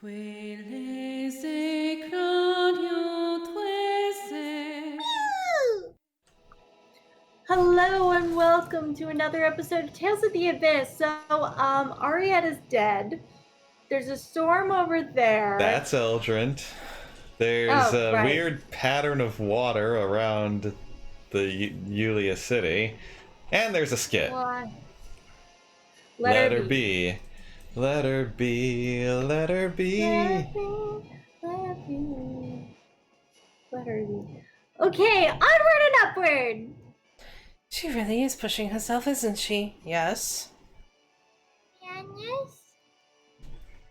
Hello and welcome to another episode of Tales of the Abyss. So, Arietta's dead. There's a storm over there. That's Eldrant. There's a weird pattern of water around the Yulia city. And there's a skit. Why? Let her be. Let her be. Let her be. Let her be. Let her be. Okay, onward and upward. She really is pushing herself, isn't she? Yes. Yes.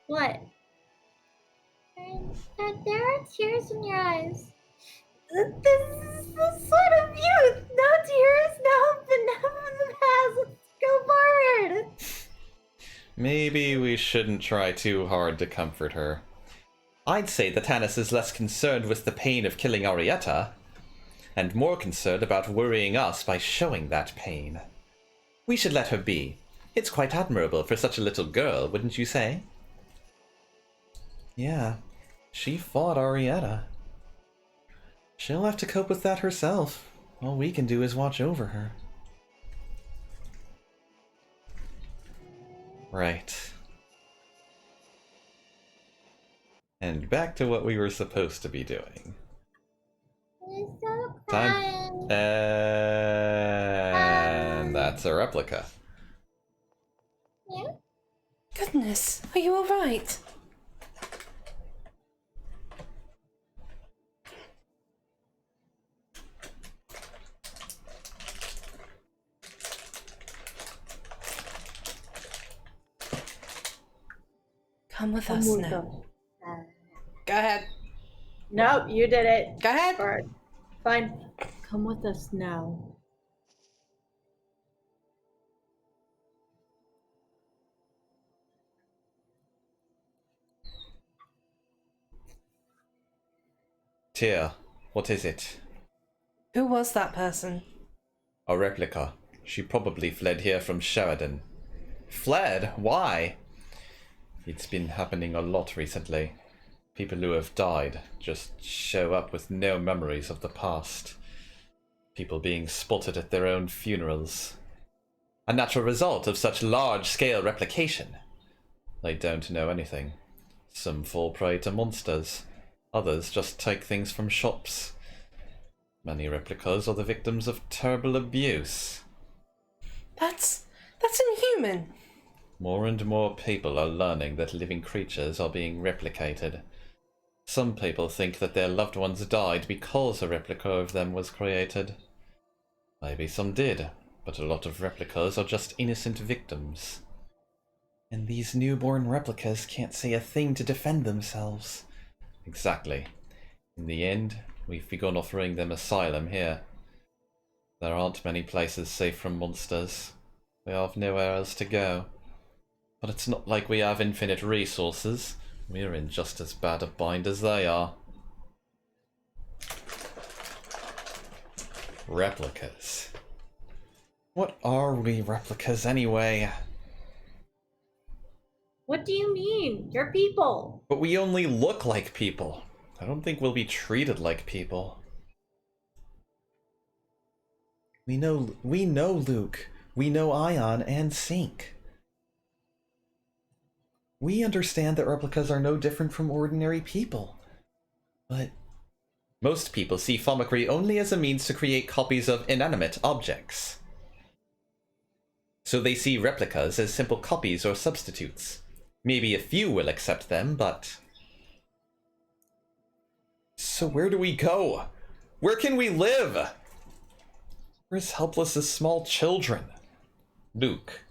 What? There are tears in your eyes. This is the sort of youth. No tears, no enough in the past. Let's go forward. Maybe we shouldn't try too hard to comfort her. I'd say that Tanis is less concerned with the pain of killing Arietta, and more concerned about worrying us by showing that pain. We should let her be. It's quite admirable for such a little girl, wouldn't you say? Yeah, she fought Arietta. She'll have to cope with that herself. All we can do is watch over her. Right. And back to what we were supposed to be doing. Time. And that's a replica. Yeah? Goodness, are you alright? Come with us now. Go ahead. Nope, you did it. Go ahead. Alright. Fine. Come with us now. Tyr, what is it? Who was that person? A replica. She probably fled here from Sheridan. Fled? Why? It's been happening a lot recently. People who have died just show up with no memories of the past. People being spotted at their own funerals. A natural result of such large-scale replication. They don't know anything. Some fall prey to monsters. Others just take things from shops. Many replicas are the victims of terrible abuse. That's inhuman. More and more people are learning that living creatures are being replicated. Some people think that their loved ones died because a replica of them was created. Maybe some did, but a lot of replicas are just innocent victims. And these newborn replicas can't say a thing to defend themselves. Exactly. In the end, we've begun offering them asylum here. There aren't many places safe from monsters. They have nowhere else to go. But it's not like we have infinite resources. We're in just as bad a bind as they are. Replicas. What are we replicas anyway? What do you mean? You're people. But we only look like people. I don't think we'll be treated like people. We know Luke. We know Ion and Sync. We understand that replicas are no different from ordinary people. But most people see Thaumacrie only as a means to create copies of inanimate objects. So they see replicas as simple copies or substitutes. Maybe a few will accept them, but... So where do we go? Where can we live? We're as helpless as small children. Luke.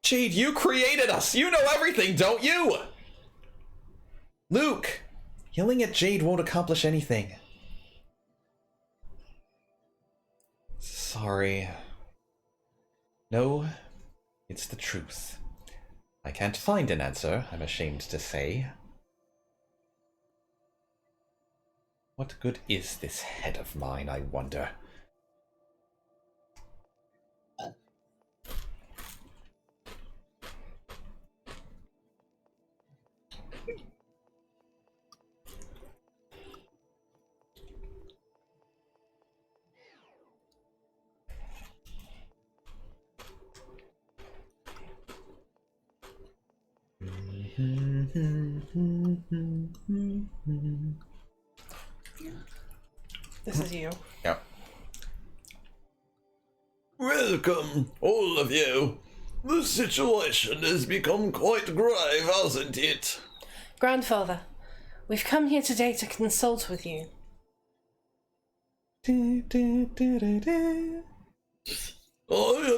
Jade, you created us! You know everything, don't you? Luke! Yelling at Jade won't accomplish anything. Sorry. No, it's the truth. I can't find an answer, I'm ashamed to say. What good is this head of mine, I wonder? This is you. Yep. Welcome, all of you. The situation has become quite grave, hasn't it? Grandfather, we've come here today to consult with you. I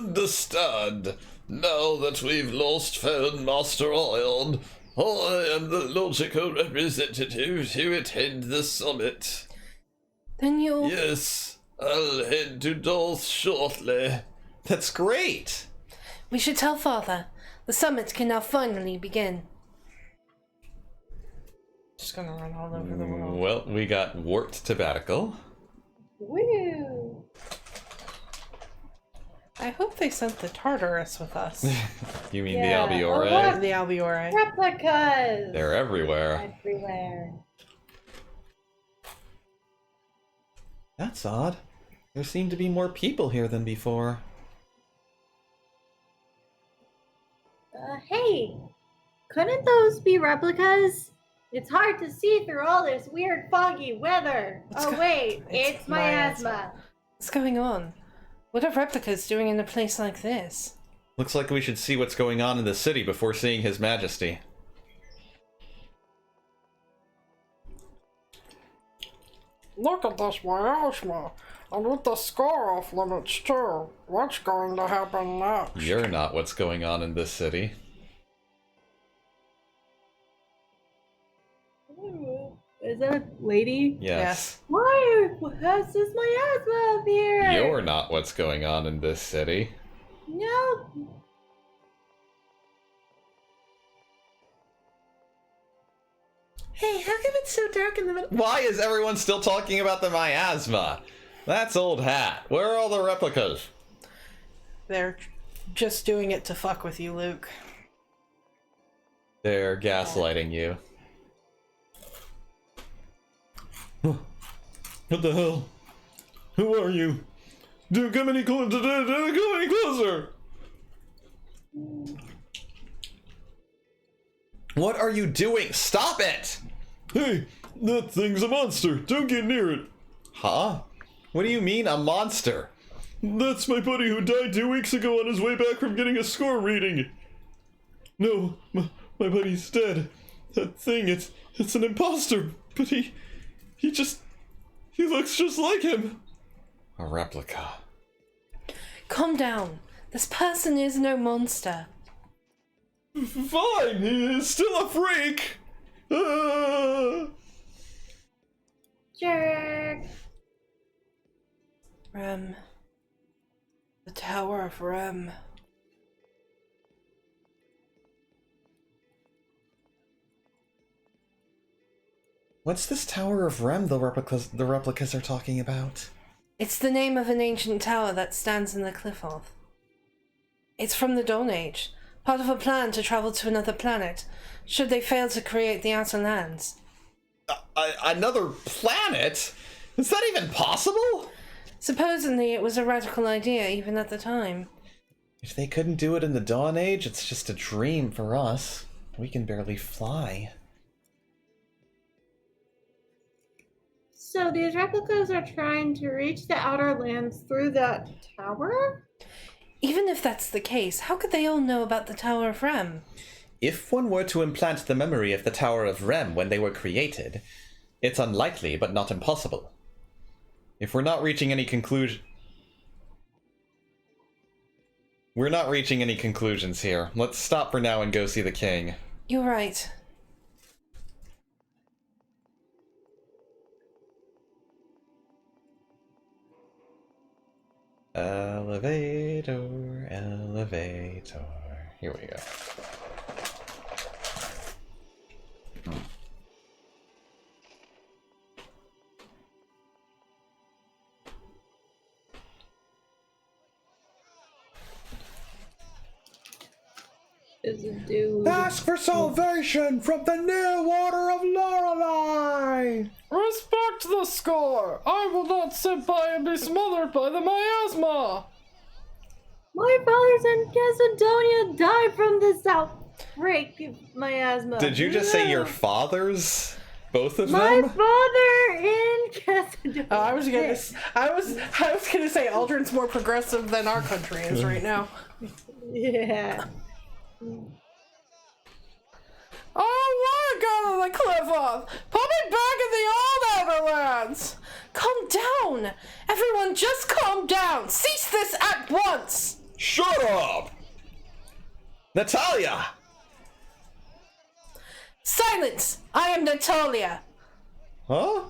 understand. Now that we've lost Found Master Ion, I am the logical representative to attend the summit. Then you'll... Yes, I'll head to Dolth shortly. That's great! We should tell Father. The summit can now finally begin. Just gonna run all over the world. Well, we got warped tobacco. Woo! I hope they sent the Tartarus with us. You mean Yeah. the Oh, Albiore? look. The Albiore. Replicas! They're everywhere. Everywhere. That's odd. There seem to be more people here than before. Hey! Couldn't those be replicas? It's hard to see through all this weird foggy weather. It's Wait, it's it's miasma. What's going on? What are replicas doing in a place like this? Looks like we should see what's going on in the city before seeing His Majesty. Look at this miasma, and with the score off limits too. What's going to happen next? You're not what's going on in this city. Is that a lady? Yes. Why has this miasma up here? You're not what's going on in this city. No. Hey, how come it's so dark in the middle? Why is everyone still talking about the miasma? That's old hat. Where are all the replicas? They're just doing it to fuck with you, Luke. They're gaslighting you. What the hell? Who are you? Don't come any closer! Don't come any closer! What are you doing? Stop it! Hey, that thing's a monster. Don't get near it. Huh? What do you mean, a monster? That's my buddy who died 2 weeks ago on his way back from getting a score reading. No, my buddy's dead. That thing, it's an imposter, but he looks just like him. A replica. Calm down. This person is no monster. Fine, he is still a freak. Jerk. Rem. The Tower of Rem. What's this Tower of Rem the replicas are talking about? It's the name of an ancient tower that stands in the Cliffoth. It's from the Dawn Age, part of a plan to travel to another planet, should they fail to create the Outer Lands. Another planet? Is that even possible? Supposedly it was a radical idea even at the time. If they couldn't do it in the Dawn Age, it's just a dream for us. We can barely fly. So these replicas are trying to reach the Outer Lands through that tower? Even if that's the case, how could they all know about the Tower of Rem? If one were to implant the memory of the Tower of Rem when they were created, it's unlikely but not impossible. If we're not reaching any conclusions here. Let's stop for now and go see the king. You're right. Elevator, elevator. Here we go. Is a dude. Ask for salvation from the near water of Lorelei! Respect the score! I will not sit by and be smothered by the miasma! My brothers in Macedonia died from this out. break my asthma. Did you just say your No. fathers? Both of My them? father in Casador. Oh, I was gonna say Aldrin's more progressive than our country is right now. Yeah. Oh, I wanna go to the cliff off! Put me back in the old Everlands! Calm down! Everyone just calm down! Cease this at once! Shut up! Natalia! Silence! I am Natalia! Huh?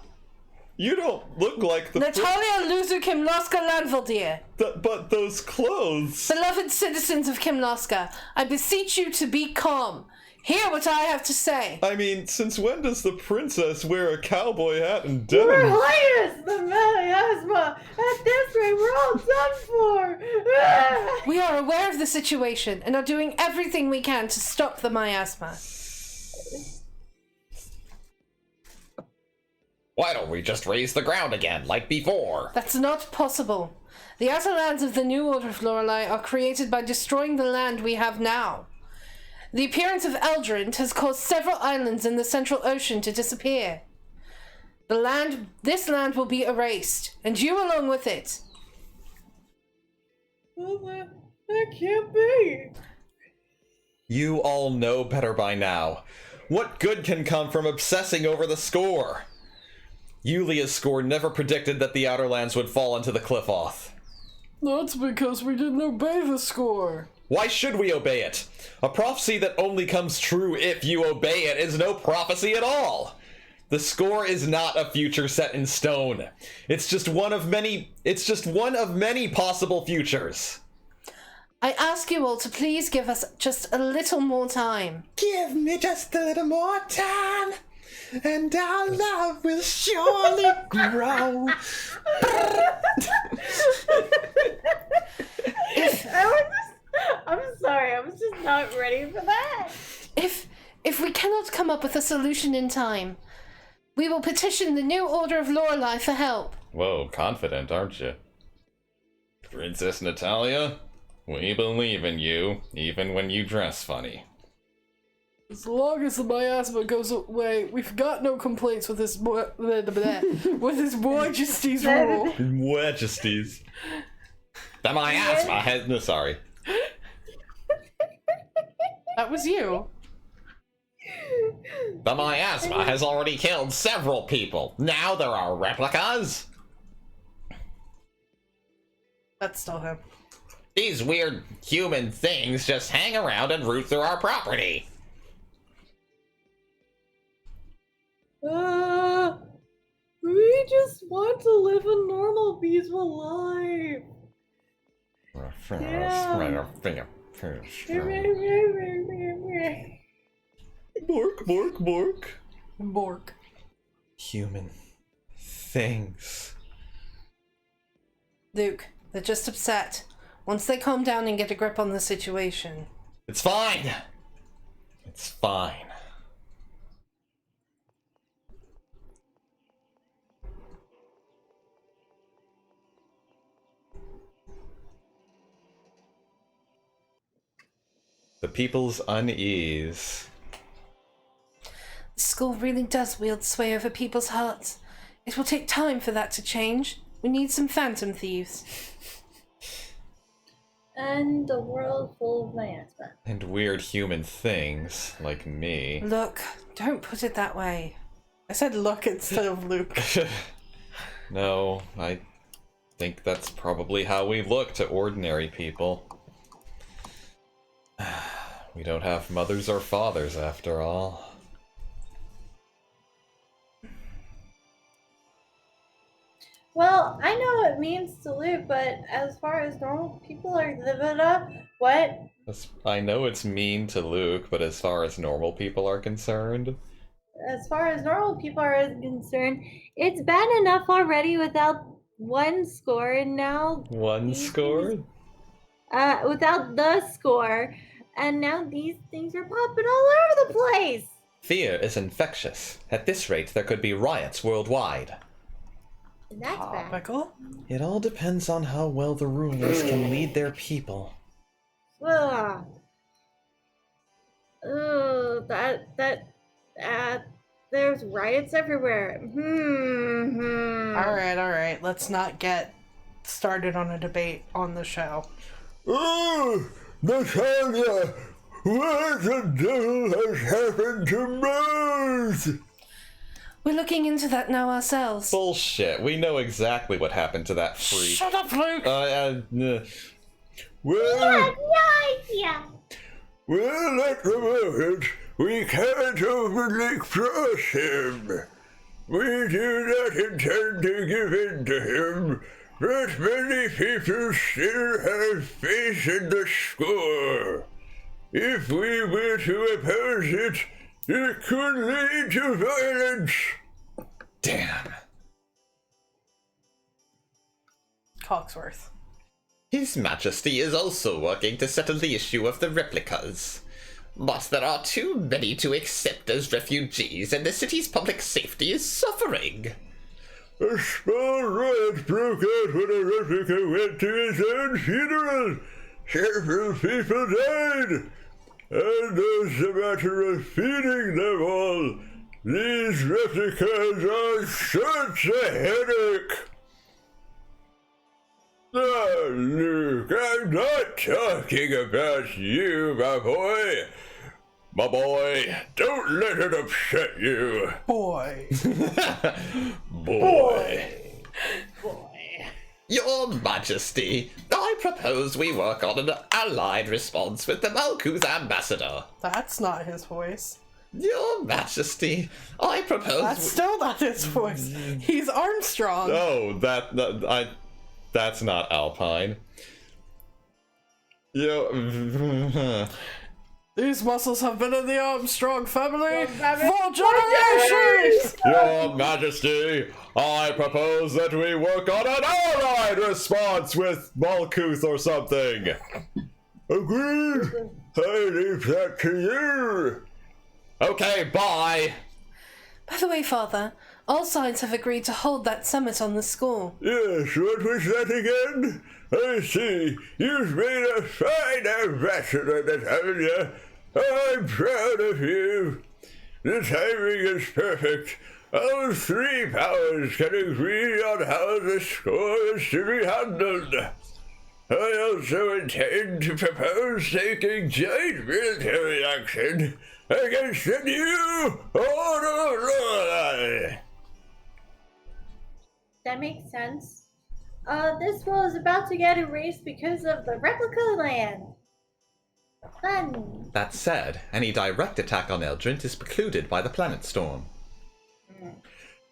You don't look like the Natalia Luzu Kimloska Landvaldir! but those clothes. Beloved citizens of Kimloska, I beseech you to be calm. Hear what I have to say. I mean, since when does the princess wear a cowboy hat and Your denim? Highness, the miasma. At this rate, we're all done for. We are aware of the situation and are doing everything we can to stop the miasma. Why don't we just raise the ground again, like before? That's not possible. The outer lands of the New Order of Lorelei are created by destroying the land we have now. The appearance of Eldrin has caused several islands in the Central Ocean to disappear. This land will be erased, and you along with it. Well, that can't be. You all know better by now. What good can come from obsessing over the score? Yulia's score never predicted that the Outer Lands would fall into the Cliff-Oth. That's because we didn't obey the score. Why should we obey it? A prophecy that only comes true if you obey it is no prophecy at all. The score is not a future set in stone. It's just one of many possible futures. I ask you all to please give us just a little more time. Give me just a little more time, and our love will surely grow. I'm sorry, I was just not ready for that. If we cannot come up with a solution in time, we will petition the New Order of Lorelei for help. Whoa, confident, aren't you? Princess Natalia, we believe in you, even when you dress funny. As long as the miasma goes away, we've got no complaints with his with his majesty's rule. Majesties. The miasma has... No, sorry. That was you. The miasma has already killed several people. Now there are replicas. That's still him. These weird human things just hang around and root through our property. We just want to live a normal, peaceful life. Bork, bork, bork. Bork. Human things. Luke, they're just upset. Once they calm down and get a grip on the situation. It's fine. It's fine. The people's unease. The school really does wield sway over people's hearts. It will take time for that to change. We need some phantom thieves. And a world full of miasma. And weird human things, like me. Look, don't put it that way. I said look instead of Luke. No, I think that's probably how we look to ordinary people. We don't have mothers or fathers, after all. Well, I know what it means to live, but as far as normal people are living up, what? I know it's mean to Luke, but as far as normal people are concerned... As far as normal people are concerned, it's bad enough already without one score, and now... One score? Without the score, and now these things are popping all over the place! Fear is infectious. At this rate, there could be riots worldwide. That's bad. Topical? It all depends on how well the rulers can lead their people. Ugh. Oh, there's riots everywhere. All right. Let's not get started on a debate on the show. Oh, Natalia, what the devil has happened to Mars? We're looking into that now ourselves. Bullshit. We know exactly what happened to that freak. Shut up, Luke! Well, No idea. well, at the moment, we can't openly cross him. We do not intend to give in to him, but many people still have faith in the score. If we were to oppose it, it could lead to violence. Damn. Cogsworth. His Majesty is also working to settle the issue of the replicas. But there are too many to accept as refugees, and the city's public safety is suffering. A small riot broke out when a replica went to his own funeral. Several people died. And as a matter of feeding them all, these replicas are such a headache. Ah, Luke, I'm not talking about you, my boy. My boy, don't let it upset you. Boy. Boy. Your Majesty, I propose we work on an allied response with the Malkuth ambassador. That's not his voice. Your Majesty, I propose That's still not his voice. He's Armstrong. Oh, that's not Alpine. Yo, These muscles have been in the Armstrong family for generations! Your Majesty, I propose that we work on an allied response with Malkuth or something. Agreed. I leave that to you. Okay, bye. By the way, Father, all sides have agreed to hold that summit on the school. Yes, what was that again? I see. You've made a fine ambassador, Natalia. I'm proud of you. The timing is perfect. All three powers can agree on how the score is to be handled. I also intend to propose taking joint military action against the new Order of Lorelei. That makes sense. This wall is about to get erased because of the replica land. Fun. That said, any direct attack on Eldrint is precluded by the planet storm.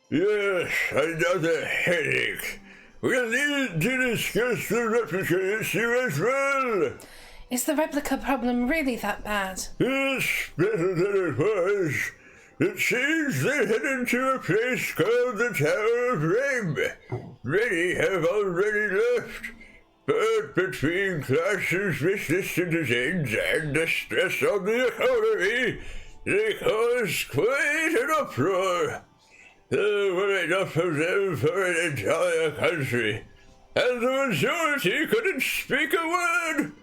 Yes, another headache. We'll need to discuss the replica issue as well. Is the replica problem really that bad? It's better than it was. It seems they're headed to a place called the Tower of Rame. Many have already left. But between classes with the citizens and the stress on the economy, they caused quite an uproar. There were enough of them for an entire country, and the majority couldn't speak a word.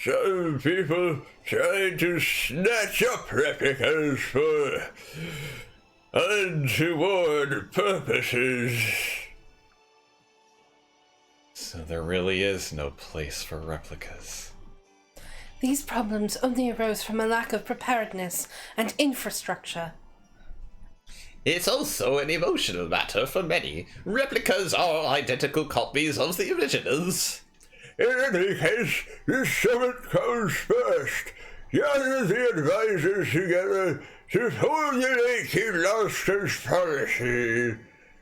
Some people tried to snatch up replicas for untoward purposes. So there really is no place for replicas. These problems only arose from a lack of preparedness and infrastructure. It's also an emotional matter for many. Replicas are identical copies of the originals. In any case, this summit comes first. Gather the advisors together to formulate the Losters policy.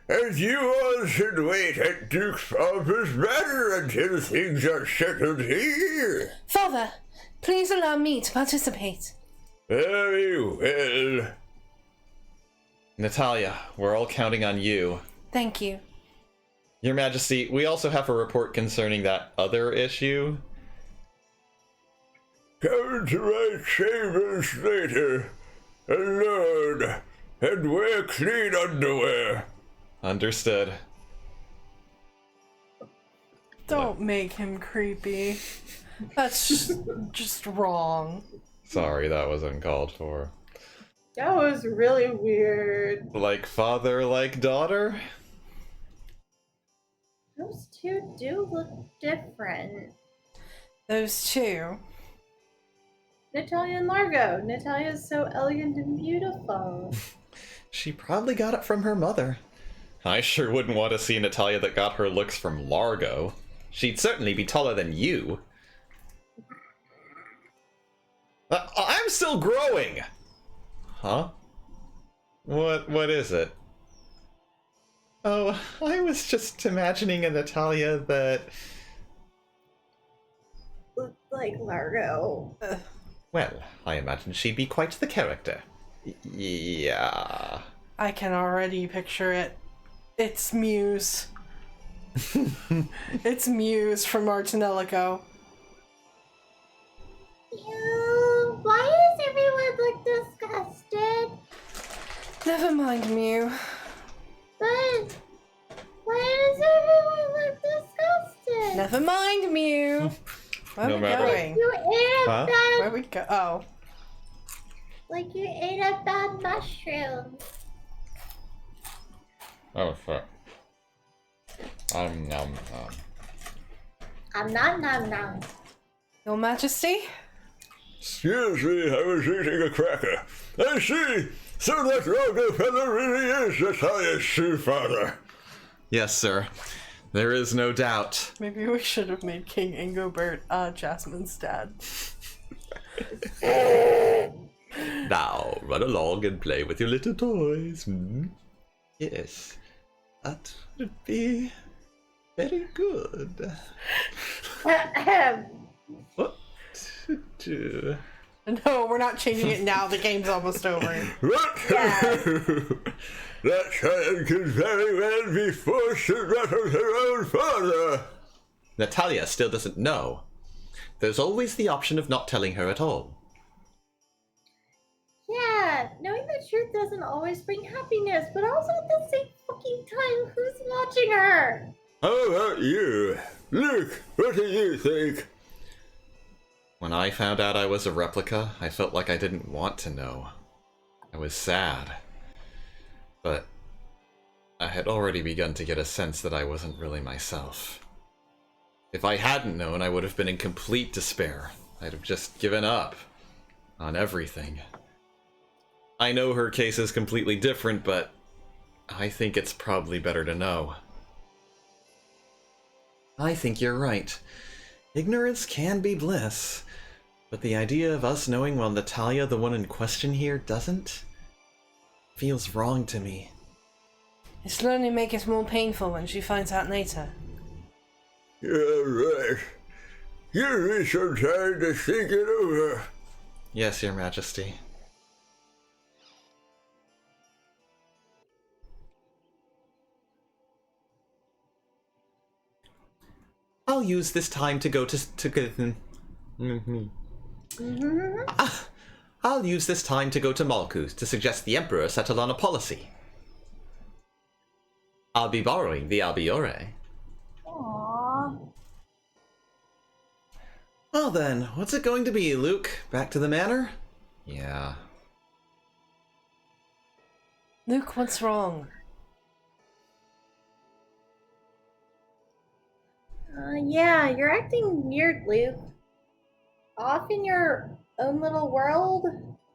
And you all should wait at Duke's office matter until things are settled here. Father, please allow me to participate. Very well. Natalia, we're all counting on you. Thank you. Your Majesty, we also have a report concerning that other issue. Come to my chambers later, alone, and wear clean underwear. Understood. Don't make him creepy. That's just wrong. Sorry, that was uncalled for. That was really weird. Like father, like daughter? Those two do look different. Those two. Natalia and Largo. Natalia's so elegant and beautiful. She probably got it from her mother. I sure wouldn't want to see Natalia that got her looks from Largo. She'd certainly be taller than you. I'm still growing! Huh? What is it? Oh, I was just imagining a Natalia that... Look like Largo. Well, I imagine she'd be quite the character. Yeah. I can already picture it. It's Muse. It's Muse from Martinellico. Ew, why does everyone look disgusted? Never mind, Mew. But why does everyone look disgusted? Never mind, Mew. Where No are we matter. going? You ate a Huh? Where bad, we go? Oh. like you ate a bad mushroom. Oh, fuck. Nom nom nom. Your Majesty? Excuse me, I was eating a cracker. I see! So that Largo fellow really is Natalia's true father. Yes, sir. There is no doubt. Maybe we should have made King Ingobert Jasmine's dad. Now, run along and play with your little toys. Hmm? Yes, that would be very good. What to do? No, we're not changing it now. The game's almost over. What? That child could very well be forced to rattle her own father. Natalia still doesn't know. There's always the option of not telling her at all. Yeah, knowing the truth doesn't always bring happiness, but also at the same fucking time, who's watching her? How about you? Luke, what do you think? When I found out I was a replica, I felt like I didn't want to know. I was sad. But I had already begun to get a sense that I wasn't really myself. If I hadn't known, I would have been in complete despair. I'd have just given up on everything. I know her case is completely different, but I think it's probably better to know. I think you're right. Ignorance can be bliss, but the idea of us knowing while Natalia, the one in question here, doesn't, feels wrong to me. It's only make it more painful when she finds out later. You're right. Give me some time to think it over. Yes, Your Majesty. I'll use this time to go I'll use this time to go to Malkuth to suggest the Emperor settle on a policy. I'll be borrowing the Albiore. Aww. Well then, what's it going to be, Luke? Back to the manor? Yeah. Luke, what's wrong? Yeah, you're acting weird, Luke. Off in your own little world?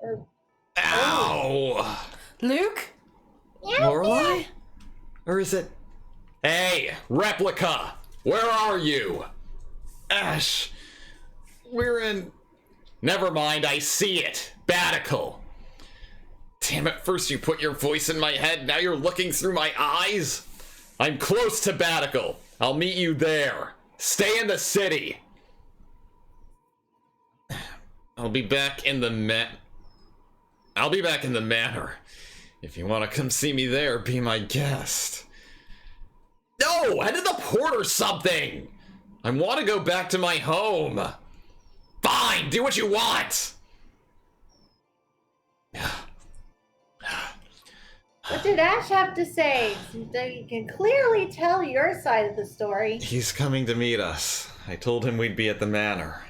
Or... Ow! Luke? Lorelei? Or is it... Hey, replica! Where are you? Ash! We're in... Never mind, I see it. Batical. Damn it, first you put your voice in my head, now you're looking through my eyes? I'm close to Batical. I'll meet you there. Stay in the city. I'll be back in the manor. If you want to come see me there, be my guest. No, head to the port or something. I want to go back to my home. Fine, do what you want. What did Ash have to say? You can clearly tell your side of the story. He's coming to meet us. I told him we'd be at the manor.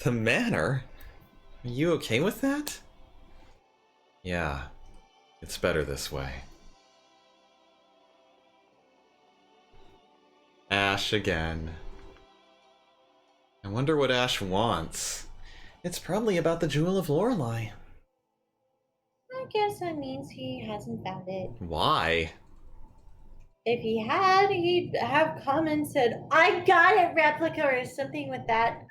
The manor? Are you okay with that? Yeah, it's better this way. Ash again. I wonder what Ash wants. It's probably about the Jewel of Lorelei. I guess that means he hasn't found it. Why? If he had, he'd have come and said, I got it, replica, or something with that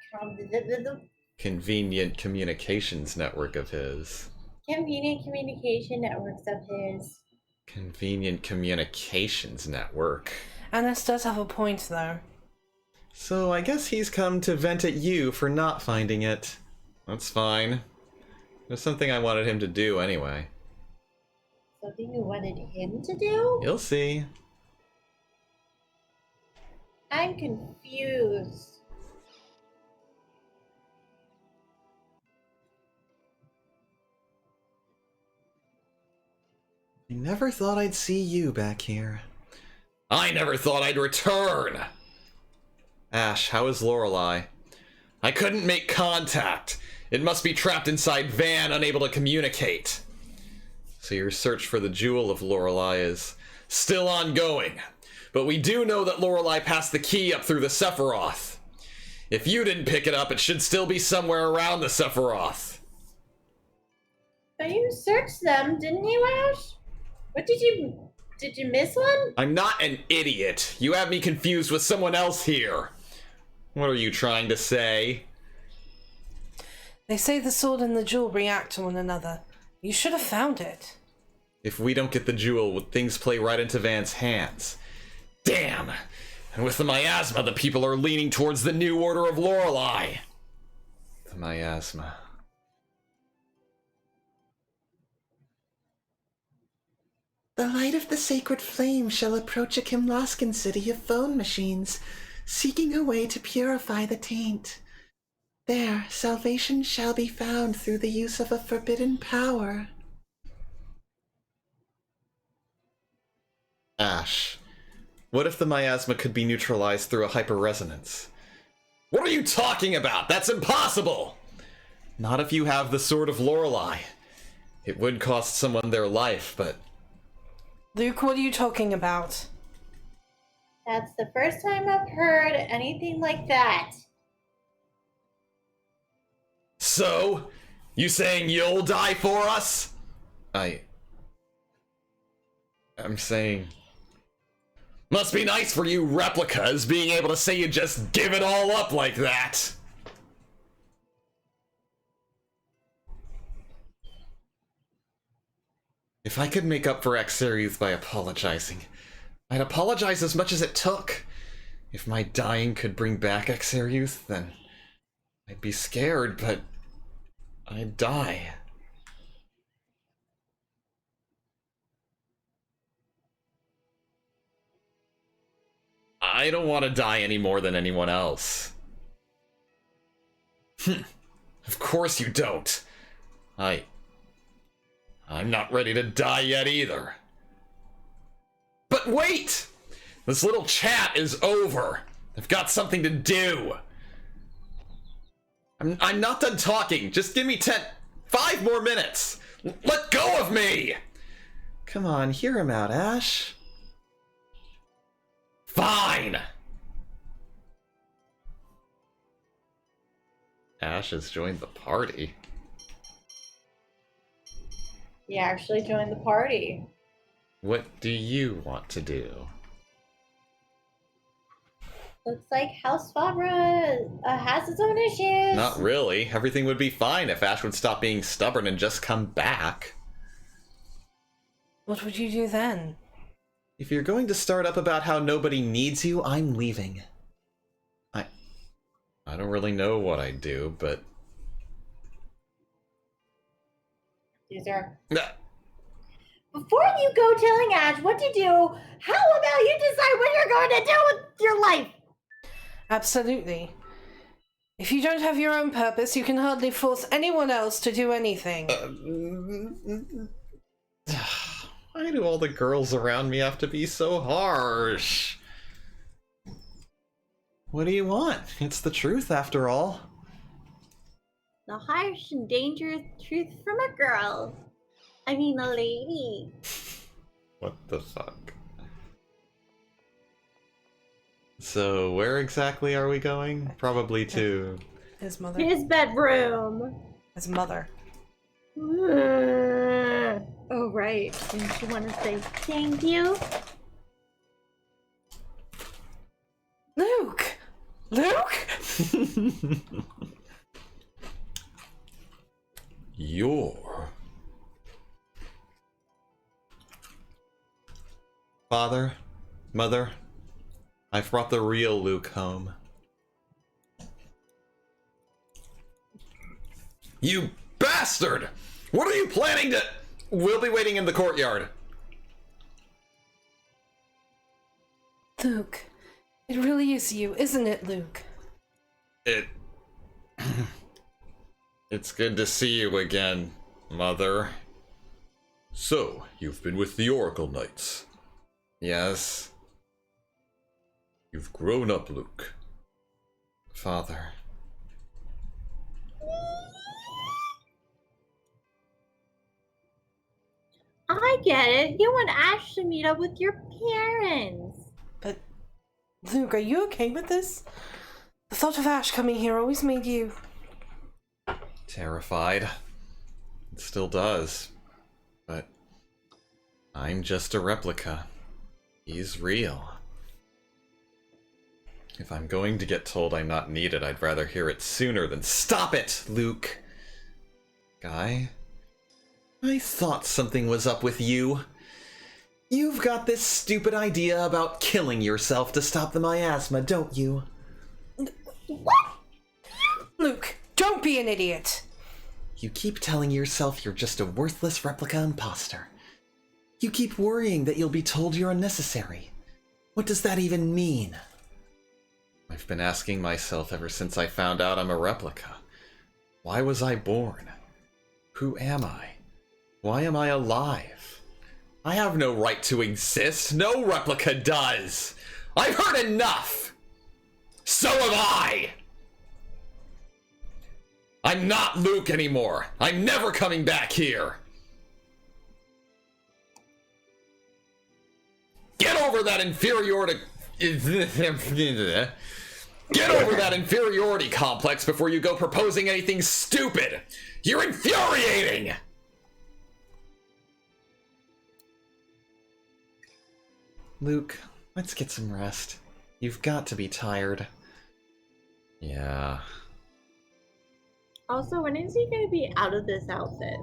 Convenient communications network of his. convenient communication networks of his. Convenient communications network. Annis does have a point, though. So I guess he's come to vent at you for not finding it. That's fine. It was something I wanted him to do anyway. Something you wanted him to do? You'll see. I'm confused. I never thought I'd see you back here. I never thought I'd return! Ash, how is Lorelei? I couldn't make contact. It must be trapped inside Van, unable to communicate. So your search for the Jewel of Lorelei is still ongoing. But we do know that Lorelei passed the key up through the Sephiroth. If you didn't pick it up, it should still be somewhere around the Sephiroth. But you searched them, didn't you, Ash? What did you miss one? I'm not an idiot. You have me confused with someone else here. What are you trying to say? They say the sword and the jewel react to one another. You should have found it. If we don't get the jewel, would things play right into Van's hands? Damn! And with the miasma, the people are leaning towards the New Order of Lorelei. The miasma. The light of the sacred flame shall approach a Kimlaskin city of phone machines, seeking a way to purify the taint. There, salvation shall be found through the use of a forbidden power. Ash, what if the miasma could be neutralized through a hyperresonance? What are you talking about? That's impossible! Not if you have the Sword of Lorelei. It would cost someone their life, but... Luke, what are you talking about? That's the first time I've heard anything like that. So? You saying you'll die for us? I'm saying... Must be nice for you replicas being able to say you just give it all up like that. If I could make up for Axarius by apologizing, I'd apologize as much as it took. If my dying could bring back Axarius, then I'd be scared, but I'd die. I don't want to die any more than anyone else. Of course you don't. I'm not ready to die yet either. But wait! This little chat is over. I've got something to do. I'm not done talking. Just give me 5 more minutes. Let go of me! Come on, hear him out, Ash. Fine! Ash has joined the party. He actually joined the party. What do you want to do? Looks like House Fabra has its own issues. Not really. Everything would be fine if Ash would stop being stubborn and just come back. What would you do then? If you're going to start up about how nobody needs you, I'm leaving. I don't really know what I'd do, but... These are... Nah. Before you go telling Ash what to do, how about you decide what you're going to do with your life? Absolutely. If you don't have your own purpose, you can hardly force anyone else to do anything. Why do all the girls around me have to be so harsh? What do you want? It's the truth, after all. The harsh and dangerous truth from a girl. I mean, a lady. What the fuck? So, where exactly are we going? Probably to... His mother. His bedroom. His mother. Oh, right. Didn't you want to say thank you? Luke! Luke? Your... Father, Mother, I've brought the real Luke home. You bastard! What are you planning to... We'll be waiting in the courtyard. Luke. It really is you, isn't it, Luke? It's good to see you again, Mother. So, you've been with the Oracle Knights? Yes. You've grown up, Luke. Father. I get it. You want Ash to meet up with your parents. But, Luke, are you okay with this? The thought of Ash coming here always made you... Terrified. It still does. But I'm just a replica. He's real. If I'm going to get told I'm not needed, I'd rather hear it sooner than stop it, Luke. Guy? I thought something was up with you. You've got this stupid idea about killing yourself to stop the miasma, don't you? What? Luke, don't be an idiot! You keep telling yourself you're just a worthless replica imposter. You keep worrying that you'll be told you're unnecessary. What does that even mean? I've been asking myself ever since I found out I'm a replica. Why was I born? Who am I? Why am I alive? I have no right to exist. No replica does. I've heard enough. So have I. I'm not Luke anymore. I'm never coming back here. Get over that inferiority. Get over that inferiority complex before you go proposing anything stupid. You're infuriating. Luke, let's get some rest. You've got to be tired. Yeah. Also, when is he going to be out of this outfit?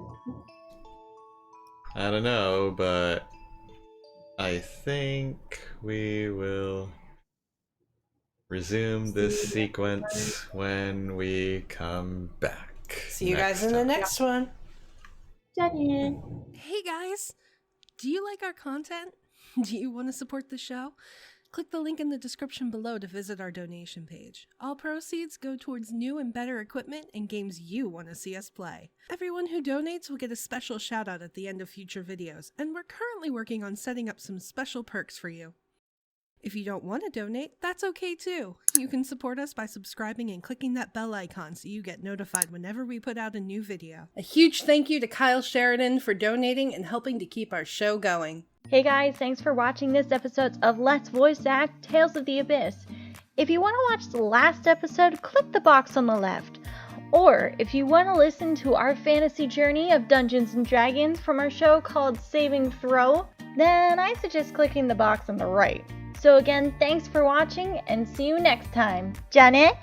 I don't know, but I think we will resume this sequence when we come back. See you guys in the next one. Jenny. Hey guys! Do you like our content? Do you want to support the show? Click the link in the description below to visit our donation page. All proceeds go towards new and better equipment and games you want to see us play. Everyone who donates will get a special shout out at the end of future videos, and we're currently working on setting up some special perks for you. If you don't want to donate, that's okay too. You can support us by subscribing and clicking that bell icon so you get notified whenever we put out a new video. A huge thank you to Kyle Sheridan for donating and helping to keep our show going. Hey guys, thanks for watching this episode of Let's Voice Act Tales of the Abyss. If you want to watch the last episode, click the box on the left. Or if you want to listen to our fantasy journey of Dungeons & Dragons from our show called Saving Throw, then I suggest clicking the box on the right. So again, thanks for watching and see you next time. Janet?